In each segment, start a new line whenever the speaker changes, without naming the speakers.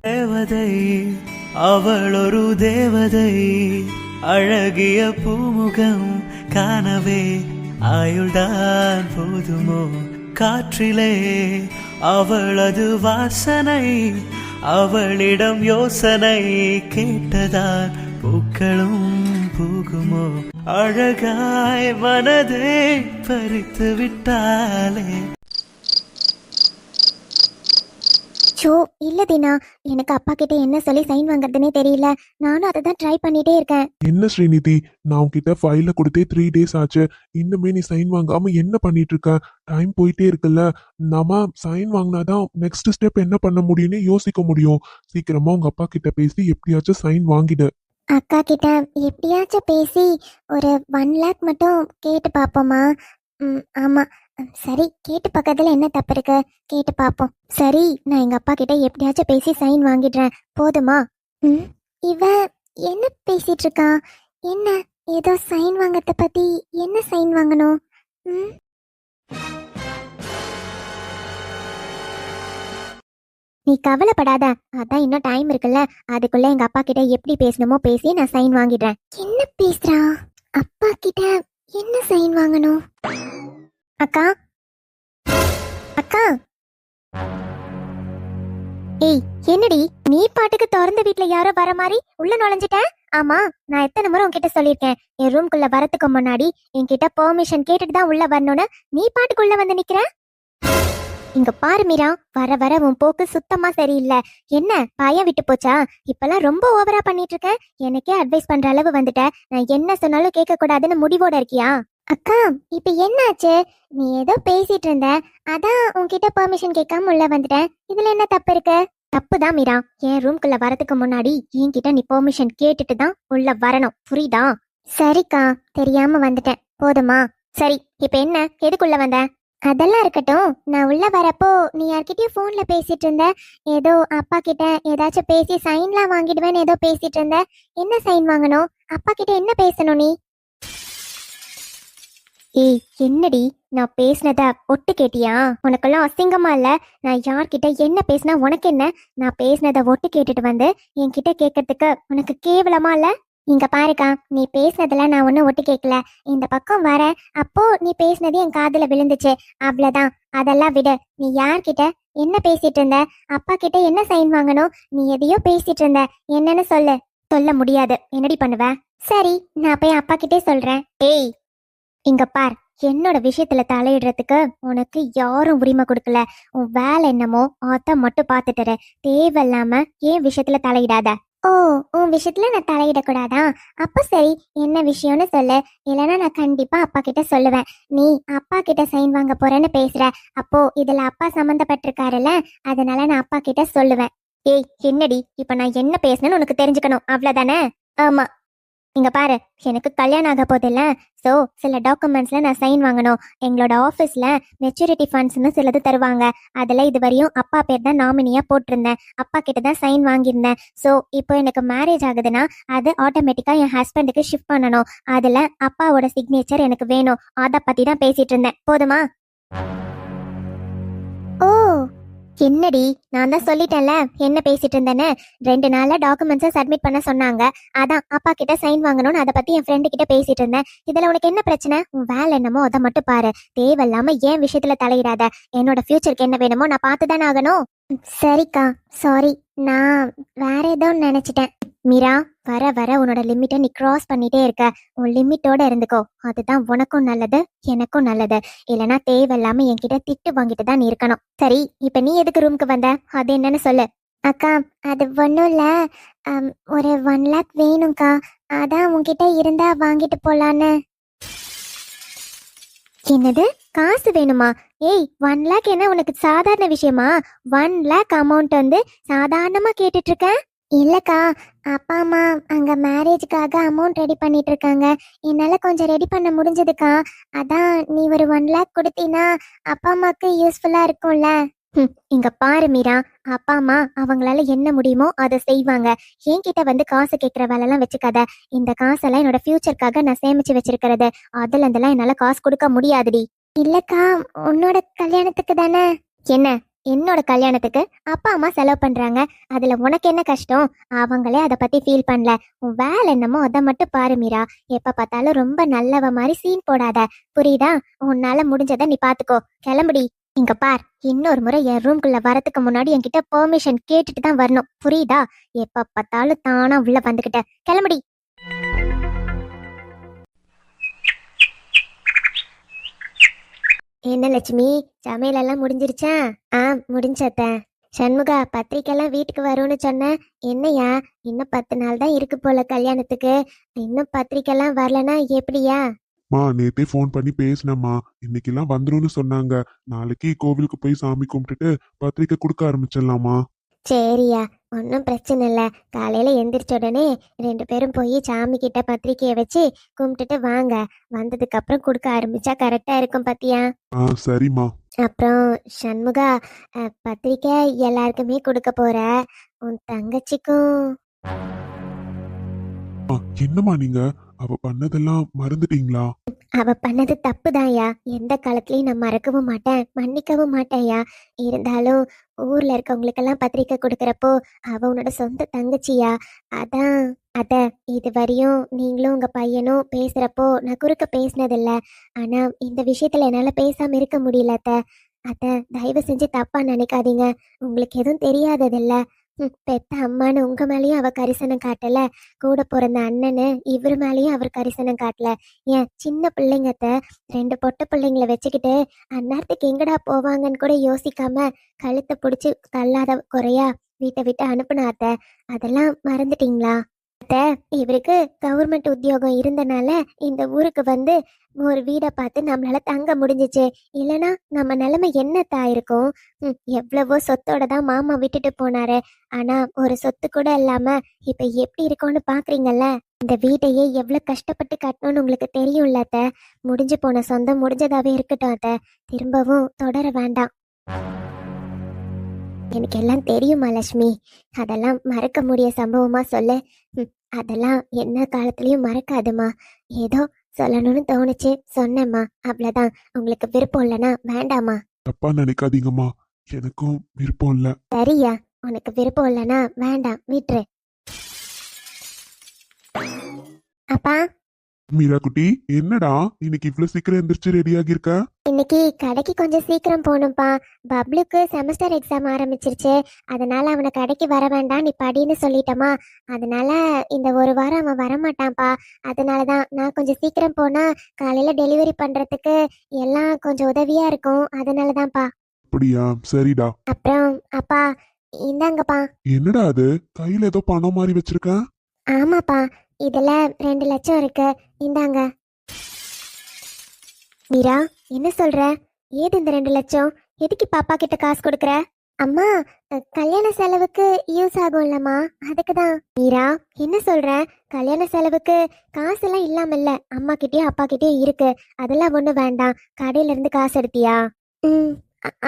தேவதை அவள் ஒரு தேவதை, அழகிய பூமுகம் காணவே ஆயுள்தான் போதுமோ? காற்றிலே அவளது வாசனை, அவளிடம் யோசனை கேட்டதான் பூக்களும் பூகுமோ? அழகாய் மனதை பறித்து விட்டாலே.
ஷோ இல்ல தீனா, எனக்கு அப்பா கிட்ட என்ன சொல்லி சைன் வாங்குறதுனே தெரியல. நானும் அதை தான் ட்ரை பண்ணிட்டே இருக்கேன்.
என்ன ஸ்ரீநிதி, நான் உன்கிட்ட ஃபைல கொடுத்தே 3 days ஆச்சு. இன்னுமே நீ சைன் வாங்காம என்ன பண்ணிட்டு இருக்க? டைம் போயிட்டே இருக்குல்ல. நாம சைன் வாங்கினாதான் நெக்ஸ்ட் ஸ்டெப் என்ன பண்ண முடியும்னு யோசிக்க முடியும். சீக்கிரமா உங்க அப்பா கிட்ட பேசி எப்படியாச்சும் சைன் வாங்கிடு.
அக்கா கிட்ட எப்படியாச்சும் பேசி ஒரு 1 lakh மட்டும் கேட்டு பாப்போமா? ஆமா, சரி கேட்டு பக்கத்துல என்ன தப்பு இருக்கு, கேட்டு பாப்போம். சரி, நான் எங்க அப்பா கிட்ட எப்படியாச்சும் பேசி சைன் வாங்கிடுறேன், போதுமா? இவ என்ன பேசிட்டு இருக்கா? என்ன ஏதோ சைன் வாங்கறத பத்தி? என்ன சைன் வாங்கணும்? நீ கவலைப்படாத, அதான் இன்னும் டைம் இருக்குல்ல. அதுக்குள்ள எங்க அப்பா கிட்ட எப்படி பேசணுமோ பேசி நான் சைன் வாங்கிடுறேன். என்ன பேசுறா? அப்பா கிட்ட என்ன சைன் வாங்கணும்? அக்கா அக்கா, ஏய் என்னடி நீ பாட்டுக்கு திறந்த வீட்ல யாரோ வர மாதிரி உள்ள நுழைஞ்சிட்ட? ஆமா, நான் எத்தனை முறை உன்கிட்ட சொல்லியிருக்கேன், என் ரூம்குள்ள வரதுக்கு முன்னாடி என்கிட்ட பெர்மிஷன் கேட்டுட்டு தான் உள்ள வரணும்னு. நீ பாட்டுக்குள்ள வந்து நிக்கிற. இங்க பாரு மீரா, வர வர உன் போக்கு சுத்தமா சரியில்லை. என்ன பயம் விட்டு போச்சா? இப்பெல்லாம் ரொம்ப ஓவரா பண்ணிட்டு இருக்க. எனக்கே அட்வைஸ் பண்ற அளவு வந்துட்ட. நான் என்ன சொன்னாலும் கேட்க கூடாதுன்னு முடிவோட இருக்கியா? அக்கா இப்ப என்னாச்சு? நீ ஏதோ பேசிட்டு இருந்த, அதான் உன்கிட்ட பெர்மிஷன் கேட்காம உள்ள வந்துட்டேன். இதுல என்ன தப்பு இருக்கு? தப்புதான் மீரா, என் ரூம்குள்ள வரதுக்கு முன்னாடி என்கிட்ட நீ பெர்மிஷன் கேட்டுட்டு தான் உள்ள வரணும், புரியுதா? சரிக்கா, தெரியாம வந்துட்டேன், போதுமா? சரி, இப்ப என்ன, எதுக்குள்ள வந்த? அதெல்லாம் இருக்கட்டும். நான் உள்ள வரப்போ நீ யார்கிட்டயும் போன்ல பேசிட்டு இருந்த. ஏதோ அப்பா கிட்ட ஏதாச்சும் பேசி சைன்லாம் வாங்கிடுவேன்னு ஏதோ பேசிட்டு இருந்த. என்ன சைன் வாங்கணும்? அப்பா கிட்ட என்ன பேசணும் நீ? ஏய் என்னடி, நான் பேசினத ஒட்டு கேட்டியா? உனக்கெல்லாம் அசிங்கமா இல்ல? நான் யார்கிட்ட என்ன பேசினா உனக்கு என்ன? நான் பேசினத ஒட்டு கேட்டுட்டு வந்து என்கிட்ட கேட்கறதுக்கு உனக்கு கேவலமா இல்ல? இங்க பாருக்கா, நீ பேசினதெல்லாம் நான் ஒன்னும் ஒட்டு கேட்கல. இந்த பக்கம் வர அப்போ நீ பேசினது என் காதுல விழுந்துச்சு, அவ்வளவுதான். அதெல்லாம் விடு. நீ யார்கிட்ட என்ன பேசிட்டு இருந்த? அப்பா கிட்ட என்ன சைன் வாங்கணும்? நீ எதையோ பேசிட்டு இருந்த, என்னன்னு சொல்லு. சொல்ல முடியாது, என்னடி பண்ணுவ? சரி, நான் போய் அப்பா கிட்டே சொல்றேன். ஏய் இங்க பார், என்னோட விஷயத்துல தலையிடுறதுக்கு உனக்கு யாரும் உரிமை கொடுக்கல. உன் வேலை என்னமோ அத மட்டும் பாத்துட்டுற. தேவையில்லாம என் விஷயத்துல தலையிடாத. ஓ, உன் விஷயத்துல நான் தலையிடக்கூடாதா? அப்ப சரி, என்ன விஷயம்னு சொல்லு. இல்லைன்னா நான் கண்டிப்பா அப்பா கிட்ட சொல்லுவேன். நீ அப்பா கிட்ட சைன் வாங்க போறேன்னு பேசுற. அப்போ இதுல அப்பா சம்மந்தப்பட்டிருக்காருல்ல, அதனால நான் அப்பா கிட்ட சொல்லுவேன். ஏய் என்னடி, இப்ப நான் என்ன பேசணும்னு உனக்கு தெரிஞ்சுக்கணும், அவ்வளவுதானே? ஆமா. இங்க பாரு, எனக்கு கல்யாணம் ஆக போதில்ல. ஸோ சில டாக்குமெண்ட்ஸ்ல நான் சைன் வாங்கணும். எங்களோட ஆஃபீஸ்ல மெச்சூரிட்டி ஃபண்ட்ஸ்னு சிலது தருவாங்க. அதுல இதுவரையும் அப்பா பேர் தான் நாமினியா போட்டிருந்தேன். அப்பா கிட்ட தான் சைன் வாங்கியிருந்தேன். ஸோ இப்போ எனக்கு மேரேஜ் ஆகுதுன்னா அது ஆட்டோமேட்டிக்கா என் ஹஸ்பண்டுக்கு ஷிஃப்ட் பண்ணணும். அதுல அப்பாவோட சிக்னேச்சர் எனக்கு வேணும். அதை பத்தி தான் பேசிட்டு இருந்தேன், போதுமா? ஓ என்னடி, நான் தான் சொல்லிட்டேன்ல என்ன பேசிட்டு இருந்தேன்னு. 2 நாள்ல டாக்குமெண்ட்ஸை சப்மிட் பண்ண சொன்னாங்க. அதான் அப்பா கிட்ட சைன் வாங்கணும்னு அதை பத்தி என் ஃப்ரெண்டு கிட்ட பேசிட்டு இருந்தேன். இதுல உனக்கு என்ன பிரச்சனை? உன் வேலை என்னமோ அதை மட்டும் பாரு. தேவையில்லாம ஏன் விஷயத்துல தலையிடாத. என்னோட ஃபியூச்சருக்கு என்ன வேணுமோ நான் பார்த்துதானே ஆகணும். சரிக்கா, சாரி, நான் வேற ஏதோ நினைச்சிட்டேன். மீரா, வர வர உன்னோட லிமிட்டை நீ கிராஸ் பண்ணிட்டே இருக்க. உன் லிமிட்டோட இருந்துக்கோ, அதுதான் உனக்கும் நல்லது, எனக்கும் நல்லது. இல்லைன்னா தேவையில்லாம என்கிட்ட திட்டு வாங்கிட்டு தான் நீ இருக்கணும். சரி, இப்ப நீ எதுக்கு ரூமுக்கு வந்த? அது என்னன்னு சொல்லு. அக்கா, அது ஒன்றும் இல்லை, ஒரு 1 lakh வேணும்க்கா. அதான் உன்கிட்ட இருந்தா வாங்கிட்டு போலான்னு. என்னது, காசு வேணுமா? ஏய், 1 lakh என்ன உனக்கு சாதாரண விஷயமா? 1 lakh அமௌண்ட் வந்து சாதாரணமா கேட்டுட்டு இருக்க? இல்லக்கா, அப்பா அம்மா அங்க மேரேஜ்க்காக அமௌண்ட் ரெடி பண்ணிட்டு இருக்காங்க. என்னால கொஞ்சம் ரெடி பண்ண முடிஞ்சதுக்கா. அதான் நீ ஒரு 1 lakh கொடுத்தீனா அப்பா அம்மாக்கு யூஸ்ஃபுல்லா இருக்கும்ல. இங்க பாரு மீரா, அப்பா அம்மா அவங்களால என்ன முடியுமோ அதை செய்வாங்க. என்கிட்ட வந்து காசு கேட்கிற வேலைலாம் வச்சுக்காத. இந்த காசெல்லாம் என்னோட ஃபியூச்சருக்காக நான் சேமிச்சு வச்சிருக்கிறது. அதுல இருந்தெல்லாம் என்னால காசு கொடுக்க முடியாதுடி. இல்லக்கா, உன்னோட கல்யாணத்துக்கு தானே. என்ன என்னோட கல்யாணத்துக்கு அப்பா அம்மா செலவு பண்றாங்க, அதுல உனக்கு என்ன கஷ்டம்? அவங்களே அதை பத்தி ஃபீல் பண்ணல. உன் வேலை என்னமோ அதை மட்டும் பாரு மீரா. எப்ப பார்த்தாலும் ரொம்ப நல்லவ மாதிரி சீன் போடாத, புரியுதா? உன்னால முடிஞ்சதை நீ பாத்துக்கோ. கிளம்புடி. இங்க பார், இன்னொரு முறை என் ரூம்குள்ள வரதுக்கு முன்னாடி என்கிட்ட பெர்மிஷன் கேட்டுட்டு தான் வரணும், புரியுதா? எப்ப பார்த்தாலும் தானா உள்ள வந்துகிட்ட. கிளம்புடி. என்ன லட்சுமி, சமையல் எல்லாம் முடிஞ்சிருச்சா? முடிஞ்சத்த. சண்முகா, பத்திரிக்கைலாம் வீட்டுக்கு வரும்னு சொன்ன, என்னையா இன்னும் 10 நாள் தான் இருக்கு போல கல்யாணத்துக்கு, இன்னும் பத்திரிக்கைலாம் வரலனா எப்படியா?
நேத்தே ஃபோன் பண்ணி பேசினேம்மா. இன்னைக்கெல்லாம் வந்துரும்னு சொன்னாங்க. நாளைக்கு கோவிலுக்கு போய் சாமி கும்பிட்டுட்டு பத்திரிக்கை கொடுக்க ஆரம்பிச்சிடலாமா?
சரியா, ஒன்றும் பிரச்சனை இல்லை. காலையில எந்திரிச்ச உடனே 2 பேரும் போய் சாமி கிட்ட பத்திரிக்கையை வச்சு கும்பிட்டுட்டு வாங்க. வந்ததுக்கு அப்புறம் கொடுக்க ஆரம்பிச்சா கரெக்டா இருக்கும் பாத்தியா?
சரிம்மா.
அப்புறம் சண்முகா, பத்திரிக்கை எல்லாருக்குமே கொடுக்க போற, உன் தங்கச்சிக்கும்.
என்னம்மா நீங்க அவ பண்ணதெல்லாம் மறந்துட்டீங்களா?
அவ பண்ணது தப்புதான்யா. எந்த காலத்துலயும் நான் மறக்கவும் மாட்டேன், மன்னிக்கவும் மாட்டேன்யா. இருந்தாலும் ஊர்ல இருக்கவங்களுக்கெல்லாம் பத்திரிக்கை கொடுக்கறப்போ அவ உன்னோட சொந்த தங்கச்சியா. அதான் இது வரையும் நீங்களும் உங்க பையனும் பேசுறப்போ நான் குறுக்க பேசினதில்ல. ஆனா இந்த விஷயத்துல என்னால பேசாம இருக்க முடியல அத்த. தயவு செஞ்சு தப்பா நினைக்காதீங்க. உங்களுக்கு எதுவும் தெரியாததில்ல. பெத்த அம்மானு உங்க மேலயும் அவ கரிசனம் காட்டல, கூட பிறந்த அண்ணனு இவர் மேலயும் அவர் கரிசனம் காட்டல. ஏன் சின்ன பிள்ளைங்கத்த 2 பொட்ட பிள்ளைங்களை வச்சுக்கிட்டு அந்நேரத்துக்கு எங்கடா போவாங்கன்னு கூட யோசிக்காம கழுத்தை பிடிச்சி தள்ளாத குறையா வீட்டை விட்டு அனுப்புனாத்த. அதெல்லாம் மறந்துட்டீங்களா அத்த? இவருக்கு கவர்மெண்ட் உத்தியோகம் இருந்தனால இந்த ஊருக்கு வந்து ஒரு வீடை பார்த்து நம்மளால தங்க முடிஞ்சிச்சு. இல்லைன்னா நம்ம நிலைமை என்னத்தா இருக்கும்? எவ்வளவோ சொத்தோட தான் மாமா விட்டுட்டு போனாரு. ஆனா ஒரு சொத்து கூட இல்லாம இப்ப எப்படி இருக்கும்னு பாக்குறீங்கல்ல. இந்த வீட்டையே எவ்வளவு கஷ்டப்பட்டு கட்டணும்னு உங்களுக்கு தெரியும்ல அத்த. முடிஞ்சு போன சொந்தம் முடிஞ்சதாவே இருக்கட்டும் அத்த, திரும்பவும் தொடர வேண்டாம். எனக்கு எல்லாம் தெரியுமா லட்சுமி? அதெல்லாம் மறக்க முடிய சம்பவமா சொல்லு. அதெல்லாம் என்ன காலத்துலயும் மறக்காதுமா. ஏதோ சொல்லணும்னு தோணுச்சு, சொன்னேம்மா, அவ்வளவுதான். உங்களுக்கு விருப்பம் இல்லைன்னா வேண்டாமா.
தப்பா நினைக்காதீங்கம்மா, எனக்கும் விருப்பம் இல்ல.
சரியா, உனக்கு விருப்பம் இல்லைன்னா வேண்டாம், விட்டுரு. அப்பா.
மீரா குட்டி, என்னடா இன்னைக்கு இவ்வளவு சீக்கிரம் எந்திரிச்சு ரெடி ஆகியிருக்க?
இன்னைக்கு கடைக்கு கொஞ்சம் சீக்கிரம் போகணும்ப்பா. பப்ளுக்கு செமஸ்டர் எக்ஸாம் ஆரம்பிச்சிருச்சு. அதனால அவனை கடைக்கு வர வேண்டாம் நீ படின்னு சொல்லிட்டோமா. அதனால இந்த ஒரு வாரம் அவன் வரமாட்டான்ப்பா. அதனாலதான் நான் கொஞ்சம் சீக்கிரம் போனா காலையில டெலிவரி பண்றதுக்கு எல்லாம் கொஞ்சம் உதவியா இருக்கும். அதனாலதான்ப்பா.
அப்படியா, சரிடா.
அப்புறம் அப்பா, இந்தாங்கப்பா.
என்னடா அது கையில ஏதோ பணம் மாதிரி வச்சிருக்க?
ஆமாப்பா, இதுல 2 லட்சம் இருக்கு, இந்தாங்க. மீரா, என்ன சொல்ற? ஏது இந்த 2 லட்சம்? எதுக்கு பாப்பா கிட்ட காசு கொடுக்கற? அம்மா, கல்யாண செலவுக்கு யூஸ் ஆகும்லம்மா, அதுக்குதான். மீரா, என்ன சொல்ற? கல்யாண செலவுக்கு காசெல்லாம் இல்லாமல்ல அம்மா கிட்டயும் அப்பா கிட்டயும் இருக்கு. அதெல்லாம் ஒண்ணு வேண்டாம். கடையில இருந்து காசு எடுத்தியா?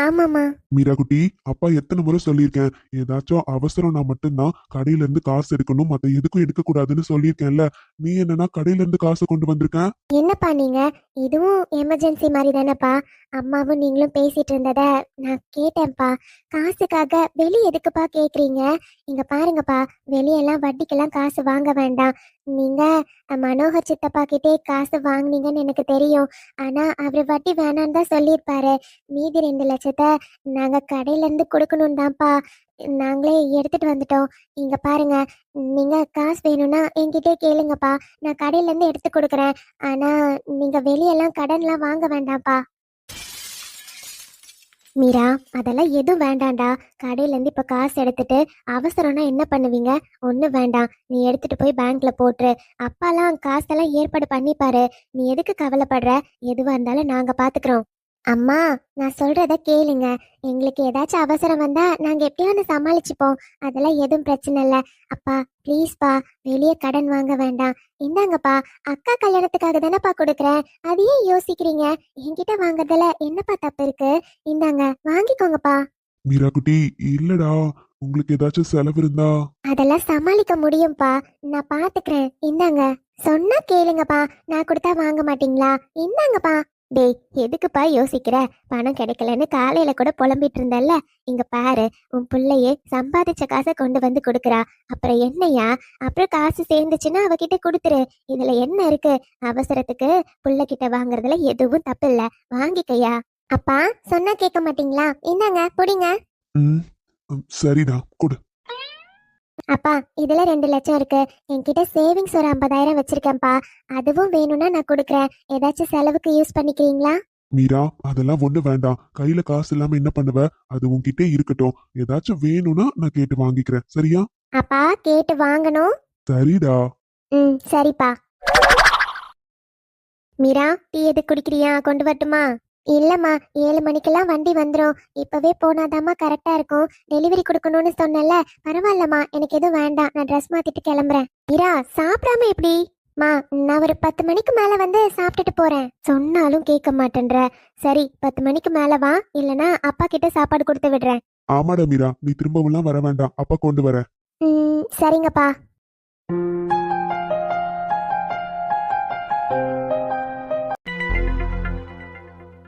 ஆமாம்மா.
மீரா குட்டி, அப்பா எத்தனை முறை சொல்லியிருக்கேன், ஏதாச்சும் அவசரம்னா மட்டும்தான் கடையில இருந்து காசு எடுக்கணும், மத்த எதுக்கும் எடுக்க கூடாதுன்னு சொல்லியிருக்கேன்ல. நீ என்னன்னா கடையில இருந்து காசு கொண்டு வந்திருக்க?
என்னப்பா நீங்க, இதுவும் எமர்ஜென்சி மாதிரி தானேப்பா. அம்மாவும் நீங்களும் பேசிட்டு இருந்தத நான் கேட்டேன்ப்பா. காசுக்காக வெளியே எதுக்குப்பா கேக்குறீங்க? இங்க பாருங்கப்பா, வெளியெல்லாம் வட்டிக்கெல்லாம் காசு வாங்க வேண்டாம். நீங்க மனோகர் சித்தப்பா கிட்டே காசு வாங்குனீங்கன்னு எனக்கு தெரியும். ஆனா அவரு வட்டி வேணான்னு தான் சொல்லியிருப்பாரு. மீதி 2 லட்சத்தை நாங்க கடையில இருந்து கொடுக்கணும் தான்ப்பா நாங்களே எடுத்துட்டு வந்துட்டோம். இங்க பாருங்க, நீங்க காசு வேணும்னா என்கிட்டே கேளுங்கப்பா, நான் கடையில இருந்து எடுத்து கொடுக்குறேன். ஆனா நீங்க வெளியெல்லாம் கடன்லாம் வாங்க வேண்டாம்ப்பா. மீரா, அதெல்லாம் எதுவும் வேண்டாம்டா. கடையில இருந்து இப்ப காசு எடுத்துட்டு அவசரம்னா என்ன பண்ணுவீங்க? ஒன்னும் வேண்டாம், நீ எடுத்துட்டு போய் பேங்க்ல போட்டுரு. அப்பாலாம் காசெல்லாம் ஏற்பாடு பண்ணிப்பாரு. நீ எதுக்கு கவலைப்படுற? எதுவா இருந்தாலும் நாங்க பாத்துக்கிறோம். அம்மா, நான் சொல்றத கேளுங்க. எங்களுக்கு ஏதாச்சும் அவசரம் வந்தா நாங்க எப்படியாவது சமாளிச்சுப்போம். அதெல்லாம் எதுவும் பிரச்சனை இல்ல. அப்பா ப்ளீஸ்ப்பா, வெளியே கடன் வாங்க வேண்டாம். இந்தாங்கப்பா, அக்கா கல்யாணத்துக்காக தானேப்பா கொடுக்குறேன். அதையே யோசிக்கிறீங்க? என்கிட்ட வாங்குறதுல என்னப்பா தப்பு இருக்கு? இந்தாங்க, வாங்கிக்கோங்கப்பா.
மீரா குட்டி, இல்லடா, உங்களுக்கு ஏதாச்சும் செலவு இருந்தா?
அதெல்லாம் சமாளிக்க முடியும்ப்பா, நான் பாத்துக்கிறேன். இந்தாங்க, சொன்னா கேளுங்கப்பா. நான் கொடுத்தா வாங்க மாட்டீங்களா? இந்தாங்கப்பா. டேய், எதுக்குப்பா யோசிக்கிற? பணம் கிடைக்கலன்னு காலையில கூட புலம்பிட்டு இருந்தல்ல. இங்க பாரு, உன் புள்ளையே சம்பாதிச்ச காசை கொண்டு வந்து கொடுக்குறா. அப்புறம் என்னையா? அப்புறம் காசு சேர்ந்துச்சுன்னா அவகிட்ட கொடுத்துரு. இதுல என்ன இருக்கு? அவசரத்துக்கு புள்ள கிட்ட வாங்குறதுல எதுவும் தப்பு இல்ல. வாங்கிக்கையா. அப்பா சொன்னா கேட்க மாட்டீங்களா? இந்தாங்க புடிங்க.
ம் சரிடா கொடு.
அப்பா இதுல 2 லட்சம் இருக்கு. என்கிட்ட சேவிங்ஸ் ஒரு 50,000 வச்சிருக்கேன்ப்பா. அதுவும் வேணும்னா நான் கொடுக்குறேன். ஏதாச்சும் செலவுக்கு யூஸ் பண்ணிக்கிறீங்களா?
மீரா அதெல்லாம் ஒண்ணு வேண்டாம். கையில காசு இல்லாம என்ன பண்ணுவ? அது உன்கிட்டே இருக்கட்டும். ஏதாச்சும் வேணும்னா நான் கேட்டு வாங்கிக்கிறேன். சரியா?
அப்பா கேட்டு வாங்கணும்.
சரிடா.
சரிப்பா. மீரா டீ எது குடிக்கிறியா? கொண்டு வரட்டுமா? இல்லம்மா, 7 மணிக்கெல்லாம் வண்டி வந்துடும். இப்பவே போனாதாம்மா கரெக்டா இருக்கும். டெலிவரி கொடுக்கணும்னு சொன்னல. பரவாயில்லம்மா, எனக்கு எதுவும் வேண்டாம். நான் ட்ரெஸ் மாத்திட்டு கிளம்புறேன். மீரா சாப்பிடாம எப்படி? மா, நான் ஒரு 10 மணிக்கு மேல வந்து சாப்பிட்டுட்டு போறேன். சொன்னாலும் கேட்க மாட்டேன்ற. சரி 10 மணிக்கு மேல வா, இல்லனா அப்பா கிட்ட சாப்பாடு கொடுத்து விடுறேன்.
ஆமாடா மீரா, நீ திரும்பவும் வர வேண்டாம். அப்பா கொண்டு வரேன்.
சரிங்கப்பா.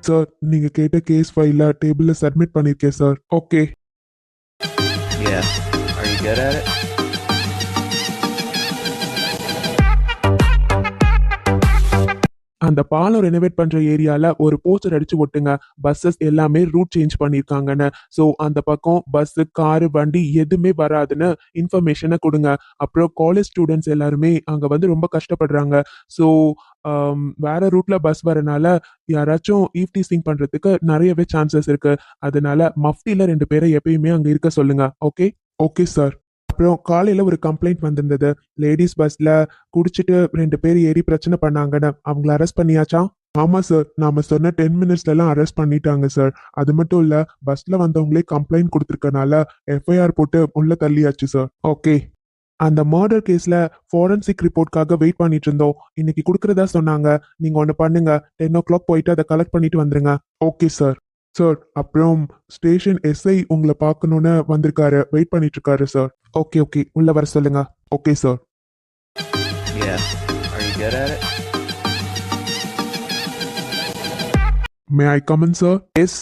சார், நீங்க கேட்ட கேஸ் ஃபைல டேபிள்ல சப்மிட் பண்ணிருக்கேன் sir. Okay.
Yeah. Are you good at it?
அந்த பாலம் ரெனோவேட் பண்ற ஏரியால ஒரு போஸ்டர் அடிச்சு ஒட்டுங்க. பஸ்ஸஸ் எல்லாமே ரூட் சேஞ்ச் பண்ணிருக்காங்கன்னு. ஸோ அந்த பக்கம் பஸ், காரு, வண்டி எதுவுமே வராதுன்னு இன்ஃபர்மேஷனை கொடுங்க. அப்புறம் காலேஜ் ஸ்டூடெண்ட்ஸ் எல்லாருமே அங்க வந்து ரொம்ப கஷ்டப்படுறாங்க. ஸோ வேற ரூட்ல பஸ் வரனால யாராச்சும் ஈவ் டீசிங் பண்றதுக்கு நிறையவே சான்சஸ் இருக்கு. அதனால மஃப்டில 2 பேரை எப்பயுமே அங்க இருக்க சொல்லுங்க. ஓகே? Okay sir. அப்புறம் காலையில ஒரு கம்ப்ளைண்ட் வந்திருந்தது. லேடிஸ் பஸ்ல குடிச்சிட்டு 2 பேர் ஏறி பிரச்சனை பண்ணாங்கன்னு. அவங்கள அரெஸ்ட் பண்ணியாச்சா? ஆமா சார், நாம சொன்ன 10 மினிட்ஸ்ல எல்லாம் அரெஸ்ட் பண்ணிட்டாங்க சார். அது மட்டும் இல்ல, பஸ்ல வந்தவங்களே கம்ப்ளைண்ட் கொடுத்திருக்கனால எஃப்ஐஆர் போட்டு உள்ள தள்ளியாச்சு சார். ஓகே. அந்த மர்டர் கேஸ்ல ஃபாரன்சிக் ரிப்போர்ட்காக வெயிட் பண்ணிட்டு இருந்தோம். இன்னைக்கு கொடுக்கறதா சொன்னாங்க. நீங்க ஒன்னு பண்ணுங்க, 10 o'clock போயிட்டு அதை கலெக்ட் பண்ணிட்டு வந்துருங்க. Okay sir. சார், அப்புறம் ஸ்டேஷன் எஸ்ஐ உங்களை பார்க்கணும்னு வந்திருக்காரு. வெயிட் பண்ணிட்டு இருக்காரு சார். ஓகே ஓகே, உள்ள வர சொல்லுங்க. Okay sir.
Yeah. Are you good at it?
May I come in sir? Yes.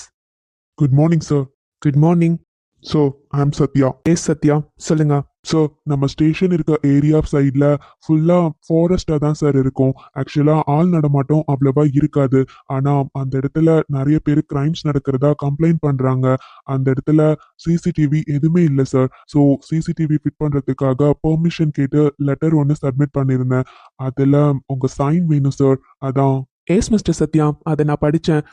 Good morning sir. Good morning. So I am Sathya. Yes Sathya, சொல்லுங்க. ஸோ நம்ம ஸ்டேஷன் இருக்க ஏரியா சைடில் ஃபுல்லாக ஃபாரஸ்டாக தான் சார் இருக்கும். ஆக்சுவலாக ஆள் நடமாட்டம் அவ்வளவா இருக்காது. ஆனால் அந்த இடத்துல நிறைய பேர் கிரைம்ஸ் நடக்கிறதா கம்ப்ளைண்ட் பண்ணுறாங்க. அந்த இடத்துல சிசிடிவி எதுவுமே இல்லை சார். ஸோ சிசிடிவி ஃபிட் பண்ணுறதுக்காக பெர்மிஷன் கேட்டு லெட்டர் ஒன்று சப்மிட் பண்ணியிருந்தேன். அதில் உங்கள் சைன் வேணும் சார். அதான். எஸ் மிஸ்டர் சத்யா, அதை நான் படித்தேன்.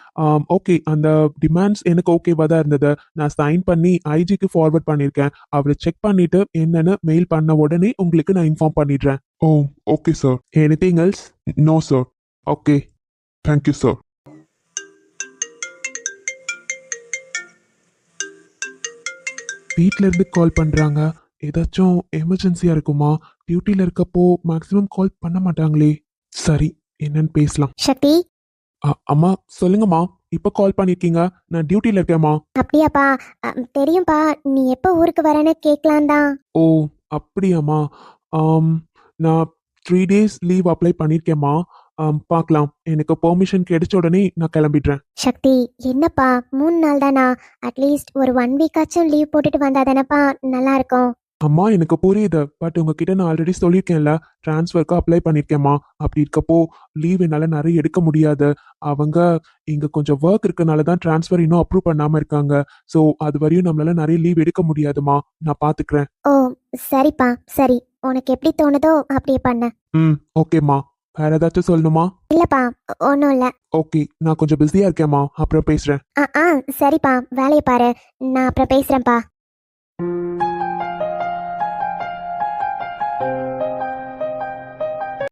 ஓகே, அந்த டிமாண்ட்ஸ் எனக்கு ஓகேவா தான் இருந்தது. நான் சைன் பண்ணி ஐஜிக்கு ஃபார்வர்ட் பண்ணியிருக்கேன். அவர் செக் பண்ணிட்டு என்னன்னு மெயில் பண்ண உடனே உங்களுக்கு நான் இன்ஃபார்ம் பண்ணிடுறேன். Oh okay sir. Anything else? No sir. Okay, thank you sir. வீட்டில இருந்து கால் பண்றாங்க. ஏதாச்சும் எமர்ஜென்சியா இருக்குமா? டியூட்டில இருக்கப்போ மேக்ஸிமம் கால் பண்ண மாட்டாங்களே. சரி, என்னன்னு பேசலாம்.
சக்தி.
அம்மா சொல்லுங்கம்மா. இப்ப கால் பண்ணிருக்கீங்க. நான் டியூட்டில இருக்கேம்மா.
அப்படியாப்பா? தெரியும்பா. நீ எப்போ ஊருக்கு வரேன்னு கேட்கலாம் தான்.
ஓ அப்படியாம்மா. நான் 3 days லீவ் அப்ளை பண்ணிருக்கேம்மா. பார்க்கலாம். எனக்கு பெர்மிஷன் கிடைச்ச உடனே நான் கிளம்பிடுறேன்.
சக்தி, என்னப்பா 3 நாள் தானா? அட்லீஸ்ட் ஒரு 1 வீக்காச்சும் லீவ் போட்டுட்டு வந்தா தானப்பா நல்லா இருக்கும்.
அம்மா எனக்கு புரியுது. பட் உங்ககிட்ட நான் ஆல்ரெடி சொல்லியிருக்கேன்ல, டிரான்ஸ்ஃபருக்கு அப்ளை பண்ணியிருக்கேம்மா. அப்படி இருக்கப்போ லீவ் என்னால் நிறைய எடுக்க முடியாது. அவங்க இங்கே கொஞ்சம் ஒர்க் இருக்கனால தான் டிரான்ஸ்ஃபர் இன்னும் அப்ரூவ் பண்ணாமல் இருக்காங்க. ஸோ அது வரையும் நம்மளால நிறைய லீவ் எடுக்க முடியாதுமா. நான் பார்த்துக்கிறேன்.
ஓ சரிப்பா, சரி. உனக்கு எப்படி தோணுதோ அப்படியே பண்ணு.
ஓகேம்மா. வேற ஏதாச்சும் சொல்லணுமா?
இல்லப்பா, ஒன்றும் இல்லை.
ஓகே, நான் கொஞ்சம் பிஸியாக இருக்கேம்மா. அப்புறம் பேசுகிறேன்.
சரிப்பா, வேலையை பாரு. நான் அப்புறம் பேசுகிறேன்ப்பா.